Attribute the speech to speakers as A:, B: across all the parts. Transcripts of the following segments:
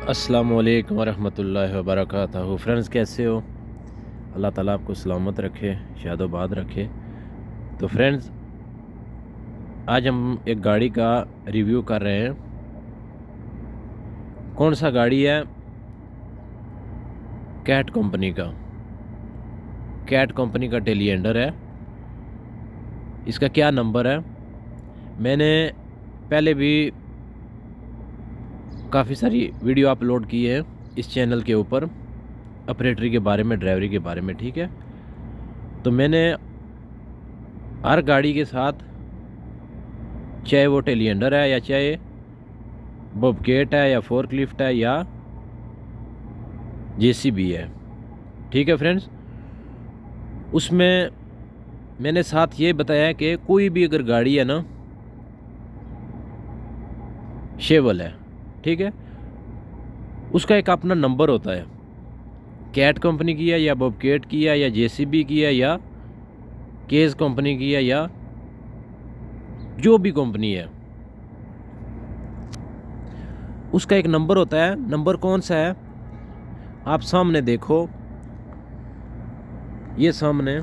A: अस्सलामुअलैकुम वरहमतुल्लाहि वबरकातुहू। फ्रेंड्स, कैसे हो? अल्लाह ताला आपको सलामत रखे, शादोबाद रखे। तो फ्रेंड्स, आज हम एक गाड़ी का रिव्यू कर रहे हैं। कौन सा गाड़ी है? कैट कंपनी का। कैट कंपनी का टेलिएंडर है। इसका क्या नंबर है? मैंने पहले भी काफ़ी सारी वीडियो अपलोड की है इस चैनल के ऊपर, ऑपरेटरी के बारे में, ड्राइवरी के बारे में। ठीक है, तो मैंने हर गाड़ी के साथ, चाहे वो टेलिएंडर है या चाहे बॉबकेट है या फोर्कलिफ्ट है या जेसीबी है, ठीक है फ्रेंड्स, उसमें मैंने साथ ये बताया कि कोई भी अगर गाड़ी है ना, शेवल है, ठीक है, उसका एक अपना नंबर होता है। कैट कंपनी की है या बॉबकेट की है या जेसीबी की है या केस कंपनी की है या जो भी कंपनी है, उसका एक नंबर होता है। नंबर कौन सा है? आप सामने देखो, ये सामने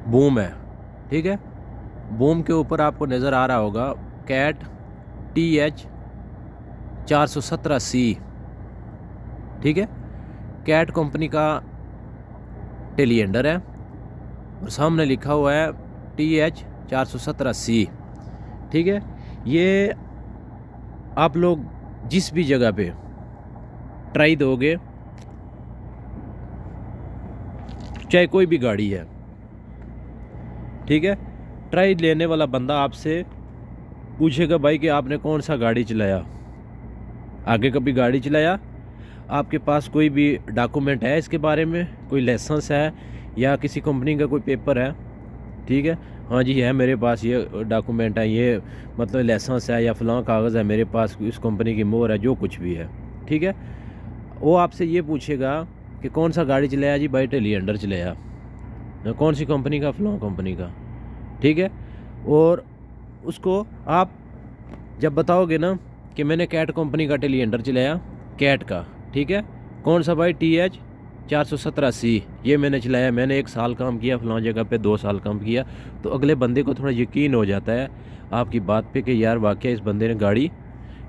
A: बूम है, ठीक है। बूम के ऊपर आपको नज़र आ रहा होगा कैट TH 417C, ठीक है। कैट कंपनी का टेलिएंडर है और सामने लिखा हुआ है TH 417C, ठीक है। ये आप लोग जिस भी जगह पे ट्राई दोगे, चाहे कोई भी गाड़ी है, ठीक है, ट्राई लेने वाला बंदा आपसे पूछेगा, भाई कि आपने कौन सा गाड़ी चलाया, आगे कभी गाड़ी चलाया, आपके पास कोई भी डॉक्यूमेंट है इसके बारे में, कोई लाइसेंस है या किसी कंपनी का कोई पेपर है, ठीक है। हाँ जी, है मेरे पास ये डॉक्यूमेंट है, ये मतलब लाइसेंस है या फलां कागज़ है मेरे पास, इस कंपनी की मोहर है, जो कुछ भी है, ठीक है। वो आपसे ये पूछेगा कि कौन सा गाड़ी चलाया? जी भाई टेलिएंडर चलाया। कौन सी कंपनी का? फलां कंपनी का, ठीक है। और उसको आप जब बताओगे ना कि मैंने कैट कंपनी का टेलिएंडर चलाया, कैट का, ठीक है, कौन सा भाई? TH 417C, ये मैंने चलाया, मैंने 1 साल काम किया फलां जगह पे, 2 साल काम किया, तो अगले बंदे को थोड़ा यकीन हो जाता है आपकी बात पे कि यार वाकई इस बंदे ने गाड़ी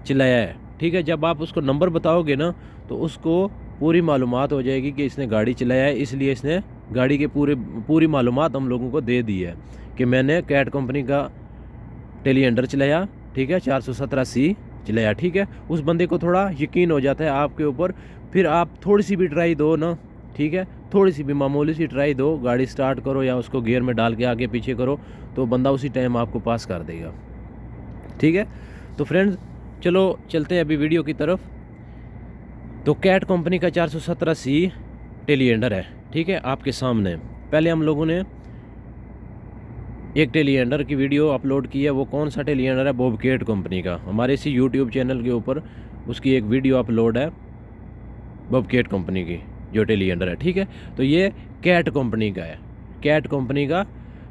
A: चलाया है, ठीक है। जब आप उसको नंबर बताओगे ना, तो उसको पूरी मालूमात हो जाएगी कि इसने गाड़ी चलाया है, इसलिए इसने गाड़ी के पूरी मालूमात हम लोगों को दे दी है कि मैंने कैट कंपनी का टेलिएंडर चलाया, ठीक है, 417C चलाया, ठीक है। उस बंदे को थोड़ा यकीन हो जाता है आपके ऊपर। फिर आप थोड़ी सी भी ट्राई दो ना, ठीक है, थोड़ी सी भी मामूली सी ट्राई दो, गाड़ी स्टार्ट करो या उसको गियर में डाल के आगे पीछे करो, तो बंदा उसी टाइम आपको पास कर देगा, ठीक है। तो फ्रेंड्स, चलो चलते हैं अभी वीडियो की तरफ। तो कैट कंपनी का 417C टेलिएंडर है, ठीक है, आपके सामने। पहले हम लोगों ने एक टेलिएंडर की वीडियो अपलोड की है। वो कौन सा टेलिएंडर है? बॉबकेट कंपनी का। हमारे इसी यूट्यूब चैनल के ऊपर उसकी एक वीडियो अपलोड है, बॉबकेट कंपनी की जो टेलिएंडर है, ठीक है। तो ये कैट कंपनी का है, कैट कंपनी का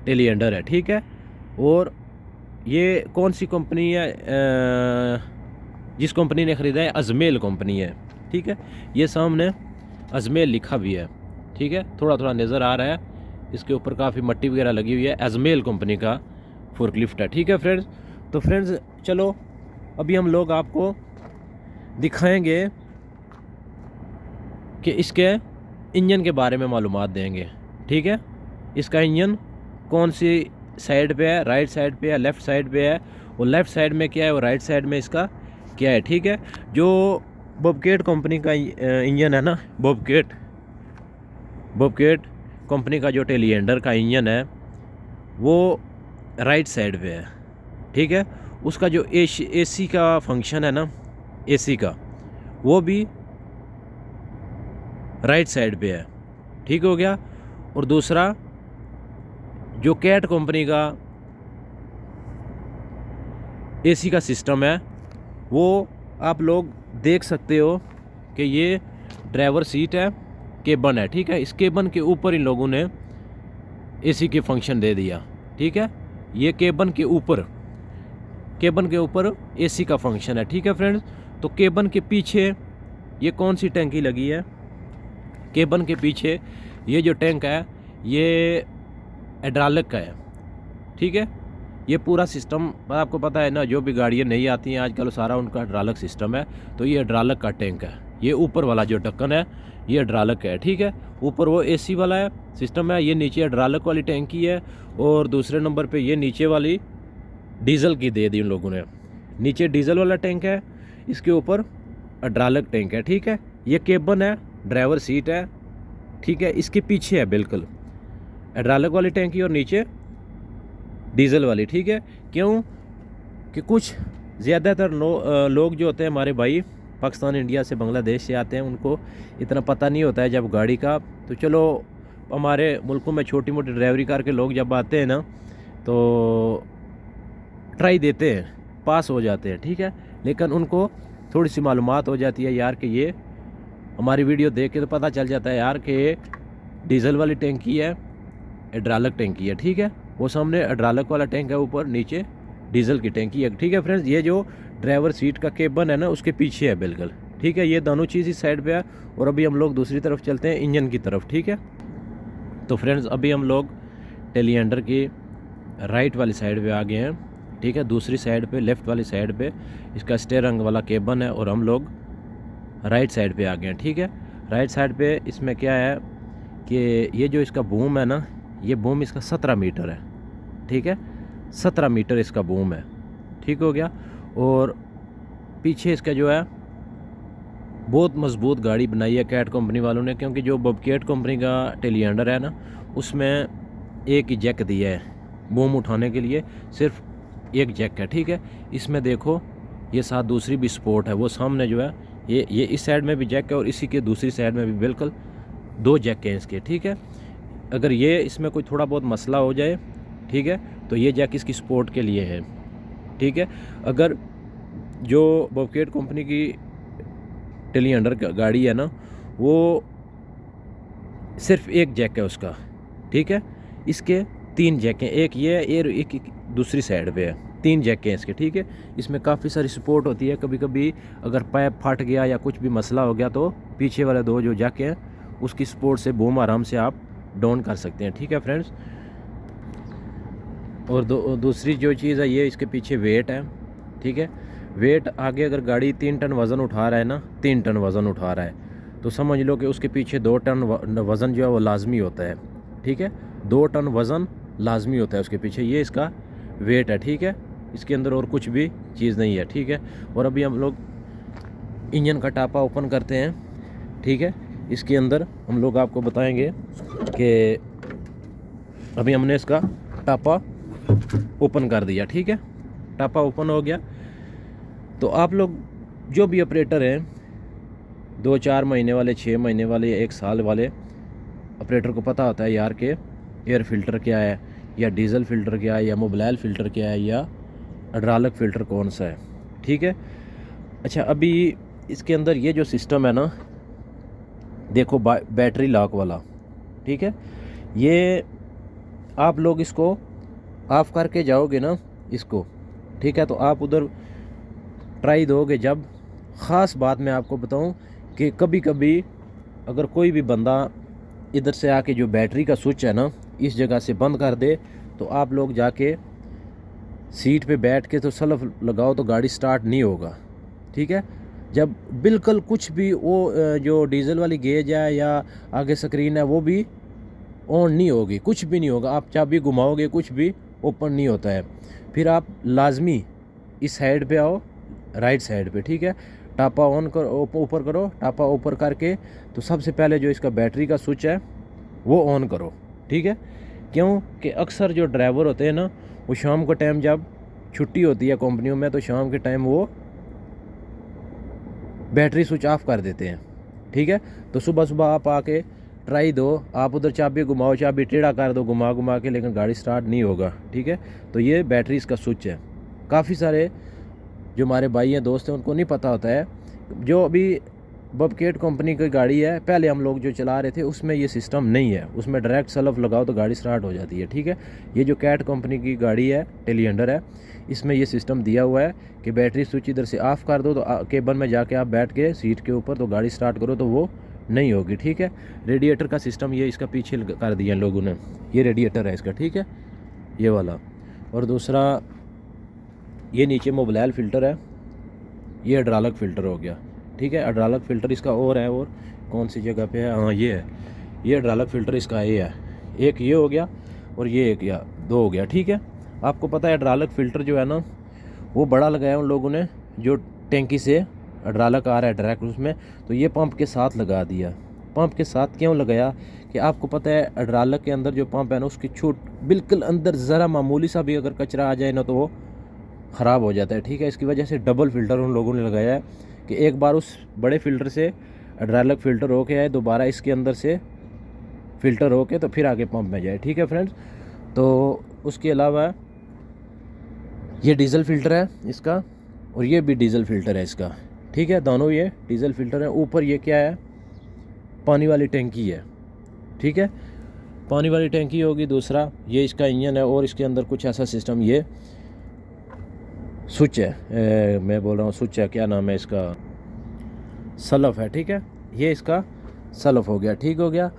A: टेलिएंडर है, ठीक है। और ये कौन सी कंपनी है? जिस कंपनी ने ख़रीदा है, अजमेल कंपनी है, ठीक है। ये सामने अजमेल लिखा भी है, ठीक है, थोड़ा थोड़ा नज़र आ रहा है, इसके ऊपर काफ़ी मट्टी वगैरह लगी हुई है। अजमेल कंपनी का फोर्कलिफ्ट है, ठीक है फ्रेंड्स। तो फ्रेंड्स, चलो अभी हम लोग आपको दिखाएंगे कि इसके इंजन के बारे में मालूमात देंगे, ठीक है। इसका इंजन कौन सी साइड पे है? राइट साइड पे है, लेफ़्ट साइड पे है, और लेफ़्ट साइड में क्या है और राइट साइड में इसका क्या है, ठीक है। जो बॉबकेट कंपनी का इंजन है ना, बॉबकेट कंपनी का जो टेलिएंडर का इंजन है, वो राइट साइड पे है, ठीक है। उसका जो AC का फंक्शन है ना, AC का, वो भी राइट साइड पे है, ठीक हो गया। और दूसरा जो कैट कंपनी का AC का सिस्टम है, वो आप लोग देख सकते हो कि ये ड्राइवर सीट है, केबन है, ठीक है। इस केबन के ऊपर इन लोगों ने AC के फंक्शन दे दिया, ठीक है। ये केबन के ऊपर केबन के ऊपर एसी का फंक्शन है। ठीक है फ्रेंड्स, तो केबन के पीछे ये कौन सी टैंकी लगी है? केबन के पीछे ये जो टैंक है ये हाइड्रोलिक का है। ठीक है, ये पूरा सिस्टम आपको पता है ना, जो भी गाड़ियाँ नहीं आती हैं आजकल सारा उनका हाइड्रोलिक सिस्टम है। तो ये हाइड्रोलिक का टैंक है। ये ऊपर वाला जो ढक्कन है ये हाइड्रोलिक है। ठीक है, ऊपर वो एसी वाला है सिस्टम है, ये नीचे हाइड्रोलिक वाली टैंकी है। और दूसरे नंबर पे ये नीचे वाली डीजल की दे दी उन लोगों ने। नीचे डीजल वाला टैंक है, इसके ऊपर हाइड्रोलिक टैंक है। ठीक है, ये केबन है, ड्राइवर सीट है। ठीक है, इसके पीछे है बिल्कुल हाइड्रोलिक वाली टैंकी और नीचे डीजल वाली। ठीक है, क्यों कि कुछ ज़्यादातर लोग जो होते हैं हमारे भाई पाकिस्तान, इंडिया से, बांग्लादेश से आते हैं, उनको इतना पता नहीं होता है जब गाड़ी का। तो चलो हमारे मुल्कों में छोटी मोटी ड्राइवरी करके लोग जब आते हैं ना तो ट्राई देते हैं, पास हो जाते हैं। ठीक है, लेकिन उनको थोड़ी सी मालूमात हो जाती है यार कि ये हमारी वीडियो देख के तो पता चल जाता है यार कि डीजल वाली टैंकी है, हाइड्रोलिक टैंकी है। ठीक है, वो सामने हाइड्रोलिक वाला टैंक है, ऊपर नीचे डीजल की टैंकी है। ठीक है फ्रेंड्स, ये जो ड्राइवर सीट का केबन है ना उसके पीछे है बिल्कुल। ठीक है, ये दोनों चीज़ इस साइड पे है और अभी हम लोग दूसरी तरफ चलते हैं, इंजन की तरफ। ठीक है, तो फ्रेंड्स अभी हम लोग टेलीएंडर की राइट वाली साइड पे आ गए हैं। ठीक है, दूसरी साइड पे, लेफ़्ट वाली साइड पे इसका स्टीयरिंग वाला केबन है और हम लोग राइट साइड पे आ गए हैं। ठीक है, राइट साइड पे इसमें क्या है कि ये जो इसका बूम है ना, ये बूम इसका 17 मीटर है। ठीक है, 17 मीटर इसका बूम है। ठीक हो गया। और पीछे इसका जो है बहुत मजबूत गाड़ी बनाई है कैट कंपनी वालों ने, क्योंकि जो बबकेट कंपनी का टेलीएंडर है ना उसमें एक ही जैक दिया है बूम उठाने के लिए, सिर्फ एक जैक है। ठीक है, इसमें देखो ये साथ दूसरी भी सपोर्ट है, वो सामने जो है ये इस साइड में भी जैक है और इसी के दूसरी साइड में भी बिल्कुल 2 जैक हैं इसके। ठीक है, अगर ये इसमें कोई थोड़ा बहुत मसला हो जाए, ठीक है, तो ये जैक इसकी सपोर्ट के लिए है। ठीक है, अगर जो बबकेट कंपनी की टेलीएंडर गाड़ी है ना वो सिर्फ एक जैक है उसका। ठीक है, इसके 3 जैक हैं, एक ये है और एक दूसरी साइड पे है, 3 जैक हैं इसके। ठीक है, इसमें काफ़ी सारी सपोर्ट होती है। कभी कभी अगर पाइप फट गया या कुछ भी मसला हो गया तो पीछे वाले 2 जो जैक हैं उसकी सपोर्ट से बूम आराम से आप डाउन कर सकते हैं। ठीक है फ्रेंड्स, और दूसरी जो चीज़ है ये इसके पीछे वेट है। ठीक है, वेट आगे अगर गाड़ी 3 टन वज़न उठा रहा है ना, 3 टन वज़न उठा रहा है तो समझ लो कि उसके पीछे 2 टन वज़न जो है वो लाजमी होता है। ठीक है, 2 टन वज़न लाजमी होता है उसके पीछे, ये इसका वेट है। ठीक है, इसके अंदर और कुछ भी चीज़ नहीं है। ठीक है, और अभी हम लोग इंजन का टापा ओपन करते हैं। ठीक है, इसके अंदर हम लोग आपको बताएंगे कि अभी हमने इसका टापा ओपन कर दिया। ठीक है, टापा ओपन हो गया। तो आप लोग जो भी ऑपरेटर हैं, 2-4 महीने वाले, 6 महीने वाले या 1 साल वाले ऑपरेटर को पता होता है यार कि एयर फ़िल्टर क्या है या डीजल फ़िल्टर क्या है या मोबाइल फ़िल्टर क्या है या हाइड्रोलिक फ़िल्टर कौन सा है। ठीक है, अच्छा अभी इसके अंदर ये जो सिस्टम है ना देखो बैटरी लॉक वाला। ठीक है, ये आप लोग इसको ऑफ़ करके जाओगे ना इसको, ठीक है, तो आप उधर ट्राई दोगे जब। ख़ास बात मैं आपको बताऊं कि कभी कभी अगर कोई भी बंदा इधर से आके जो बैटरी का स्विच है ना इस जगह से बंद कर दे तो आप लोग जाके सीट पे बैठ के तो सल्फ लगाओ तो गाड़ी स्टार्ट नहीं होगा। ठीक है, जब बिल्कुल कुछ भी वो जो डीजल वाली गेज है या आगे स्क्रीन है वो भी ऑन नहीं होगी, कुछ भी नहीं होगा। आप चाबी घुमाओगे कुछ भी ओपन नहीं होता है। फिर आप लाजमी इस साइड पे आओ, राइट साइड पे। ठीक है, टापा ऑन करो, ऊपर करो, टापा ऊपर करके तो सबसे पहले जो इसका बैटरी का स्विच है वो ऑन करो। ठीक है, क्यों कि अक्सर जो ड्राइवर होते हैं ना वो शाम को टाइम जब छुट्टी होती है कंपनियों में तो शाम के टाइम वो बैटरी स्विच ऑफ कर देते हैं। ठीक है, तो सुबह सुबह आप आके ट्राई दो, आप उधर चाबी घुमाओ, चाबी टेढ़ा कर दो घुमा घुमा के, लेकिन गाड़ी स्टार्ट नहीं होगा। ठीक है, तो ये बैटरी इसका स्विच है। काफ़ी सारे जो हमारे भाई हैं, दोस्त हैं, उनको नहीं पता होता है। जो अभी बबकेट कंपनी की गाड़ी है, पहले हम लोग जो चला रहे थे उसमें ये सिस्टम नहीं है, उसमें डायरेक्ट सलफ लगाओ तो गाड़ी स्टार्ट हो जाती है। ठीक है, ये जो कैट कंपनी की गाड़ी है, टेलिएंडर है, इसमें ये सिस्टम दिया हुआ है कि बैटरी स्विच इधर से ऑफ़ कर दो तो केबल में जाके आप बैठ के सीट के ऊपर तो गाड़ी स्टार्ट करो तो वो नहीं होगी। ठीक है, रेडिएटर का सिस्टम ये इसका पीछे कर दिया लोगों ने, ये रेडिएटर है इसका। ठीक है, ये वाला। और दूसरा ये नीचे मोबिलाइल फ़िल्टर है, ये हाइड्रोलिक फ़िल्टर हो गया। ठीक है, हाइड्रोलिक फ़िल्टर इसका और है, और कौन सी जगह पे है, हाँ ये है, ये हाइड्रोलिक फ़िल्टर इसका ये है, एक ये हो गया और ये एक या दो हो गया। ठीक है, आपको पता है हाइड्रोलिक फ़िल्टर जो है ना वो बड़ा लगाया उन लोगों ने, जो टैंकी से हाइड्रोलिक आ रहा है डायरेक्ट उसमें, तो ये पंप के साथ लगा दिया। पंप के साथ क्यों लगाया कि आपको पता है हाइड्रोलिक के अंदर जो पंप है ना उसकी छूट बिल्कुल अंदर ज़रा मामूली सा भी अगर कचरा आ जाए ना तो वो ख़राब हो जाता है। ठीक है, इसकी वजह से डबल फ़िल्टर उन लोगों ने लगाया है कि एक बार उस बड़े फ़िल्टर से हाइड्रोलिक फ़िल्टर होके आए, दोबारा इसके अंदर से फ़िल्टर होके तो फिर आगे पंप में जाए। ठीक है फ्रेंड्स, तो उसके अलावा ये डीज़ल फ़िल्टर है इसका, और ये भी डीज़ल फ़िल्टर है इसका। ठीक है, दोनों ये डीज़ल फ़िल्टर है। ऊपर ये क्या है, पानी वाली टैंकी है। ठीक है, पानी वाली टैंकी होगी। दूसरा ये इसका इंजन है, और इसके अंदर कुछ ऐसा सिस्टम, ये स्विच है, मैं बोल रहा हूँ स्विच है, क्या नाम है इसका, सलफ है। ठीक है, ये इसका सलफ हो गया। ठीक हो गया,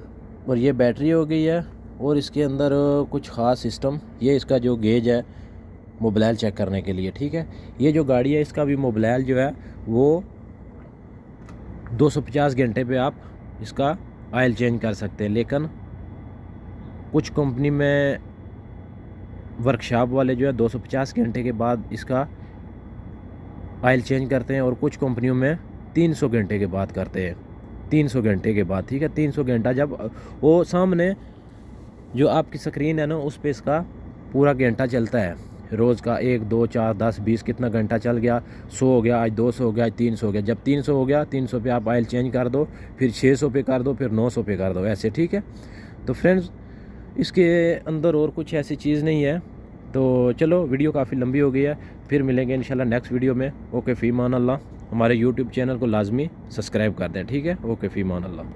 A: और ये बैटरी हो गई है, और इसके अंदर कुछ ख़ास सिस्टम, ये इसका जो गेज है मोबिलाइल चेक करने के लिए। ठीक है, ये जो गाड़ी है इसका भी मोबिलाइल जो है वो 250 घंटे पे आप इसका ऑयल चेंज कर सकते हैं, लेकिन कुछ कंपनी में वर्कशॉप वाले जो है 250 घंटे के बाद इसका ऑयल चेंज करते हैं, और कुछ कंपनियों में 300 घंटे के बाद करते हैं, 300 घंटे के बाद। ठीक है, 300 घंटा जब वो सामने जो आपकी स्क्रीन है ना उस पर इसका पूरा घंटा चलता है, रोज़ का 1 2 4 10 20 कितना घंटा चल गया, 100 हो गया, आज 200 हो गया, आज 300 हो गया। जब 300 हो गया, 300 पे आप ऑयल चेंज कर दो, फिर 600 पे कर दो, फिर 900 पे कर दो, ऐसे। ठीक है, तो फ्रेंड्स इसके अंदर और कुछ ऐसी चीज़ नहीं है। तो चलो, वीडियो काफ़ी लंबी हो गई है, फिर मिलेंगे इंशाल्लाह नेक्स्ट वीडियो में। ओके, फ़ी मान अल्लाह। हमारे यूट्यूब चैनल को लाजमी सब्सक्राइब कर दें। ठीक है, ओके, फ़ी मान अल्लाह।